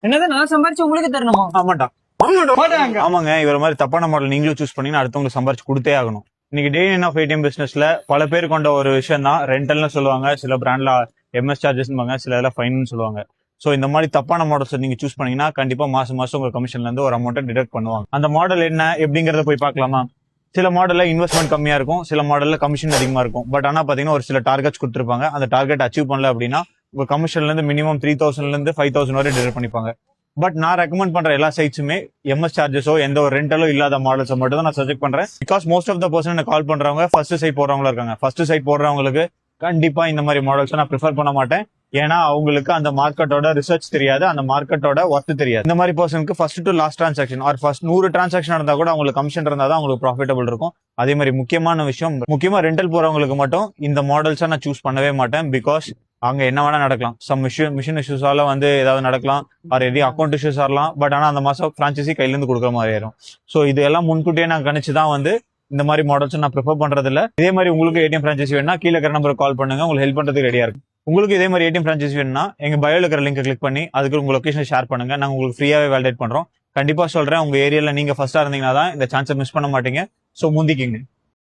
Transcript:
என்னது நான் சம்பாரிச்சு உங்களுக்கு தரணுமா? ஆமாண்டா. ஆமாங்க, இவர மாதிரி தப்பான மாடல் நீங்களும் சூஸ் பண்ணீங்கன்னா அடுத்தவங்களுக்கு சம்பாரிச்சு கொடுத்தே ஆகணும். இன்னைக்கு டே இன் ஆஃப் ஏடிஎம் பிசினஸ்ல பல பேர் கொண்ட ஒரு விஷயம் தான் ரெண்டல்னு சொல்லுவாங்க, சில பிராண்ட்ல எம்எஸ் சார்ஜஸ் சில இதெல்லாம் ஃபைன் சொல்லுவாங்க. சோ இந்த மாதிரி தப்பான மாடல்ஸ் நீங்க சூஸ் பண்ணீங்கன்னா கண்டிப்பா மாசம் மாசம் உங்க கமிஷன்ல இருந்து ஒரு அமௌண்ட் டிடக்ட் பண்ணுவாங்க. அந்த மாடல் என்ன எப்படிங்கறத போய் பார்க்கலாமா? சில மாடல்ல இன்வெஸ்ட்மெண்ட் கம்மியா இருக்கும், சில மாடல்ல கமிஷன் அதிகமா இருக்கும். பட் ஆனா பாத்தீங்கன்னா ஒரு சில டார்கெட்ஸ் கொடுத்திருப்பாங்க. அந்த டார்கெட் அச்சீவ் பண்ணல அப்படின்னா உங்க கமிஷன்ல இருந்து மினிமம் 3000 இருந்து 5000 வரை டிடக்ட் பண்ணிப்பாங்க. பட் நான் ரெக்கமெண்ட் பண்ற எல்லா சைட்ஸுமே எம்எஸ் சார்ஜஸோ எந்த ஒரு ரெண்டலோ இல்லாத மாடல்ஸ் மட்டும் தான் நான் சஜெக்ட் பண்றேன். Because most of the person call பண்றவங்க ஃபர்ஸ்ட் சைட் போடுறவங்களா இருக்காங்க. ஃபர்ஸ்ட் சைட் போடுறவங்களுக்கு கண்டிப்பா இந்த மாதிரி மாடல்ஸ் நான் ப்ரிஃபர் பண்ண மாட்டேன். ஏன்னா அவங்களுக்கு அந்த மார்க்கெட்டோட ரிசர்ச் தெரியாது, அந்த மார்க்கெட்டோட ஒர்த் தெரியாது. இந்த மாதிரி பர்சனுக்கு first to last transaction or first 100 transaction இருந்தா கூட அவங்களுக்கு கமிஷன் இருந்தா தான் அவங்களுக்கு ப்ராஃபிட்டபிள் இருக்கும். அதே மாதிரி முக்கியமான விஷயம், முக்கியமா ரெண்டல் போறவங்களுக்கு மட்டும் இந்த மாடல்ஸை நான் சூஸ் பண்ணவே மாட்டேன். பிகாஸ் அங்க என்ன வேணா நடக்கலாம். மிஷின் இஷ்யூஸால ஏதாவது நடக்கலாம், ஆர் எதி அக்கௌண்ட் இஷ்யூஸ் ஆகலாம். பட் ஆனா அந்த மாசம் பிரான்சைசி கையில இருந்து கொடுக்குற மாதிரி ஆயிரும். சோ இது எல்லாம் முன்கூட்டியே நான் கணிச்சுதான் இந்த மாதிரி மாடல்ஸ் நான் ப்ரிஃபர் பண்றது இல்ல. இதே மாதிரி உங்களுக்கு ஏடிஎம் பிரான்சைசி வேணும்னா கீழே இருக்கிற நம்பருக்கு கால் பண்ணுங்க, உங்களுக்கு ஹெல்ப் பண்றதுக்கு ரெடியா இருக்கு. உங்களுக்கு இதே மாதிரி ஏடிஎம் பிரான்சைசி வேணும்னா எங்க பயோல இருக்கிற லிங்க் கிளிக் பண்ணி அதுக்கு உங்க லொகேஷன் ஷேர் பண்ணுங்க, நாங்க உங்களுக்கு ஃப்ரீயாவே வேலிடேட் பண்றோம். கண்டிப்பா சொல்றேன், உங்க ஏரியால நீங்க ஃபர்ஸ்டா இருந்தீங்கன்னா தான் இந்த சான்ஸை மிஸ் பண்ண மாட்டீங்க. சோ முந்திக்கிங்க.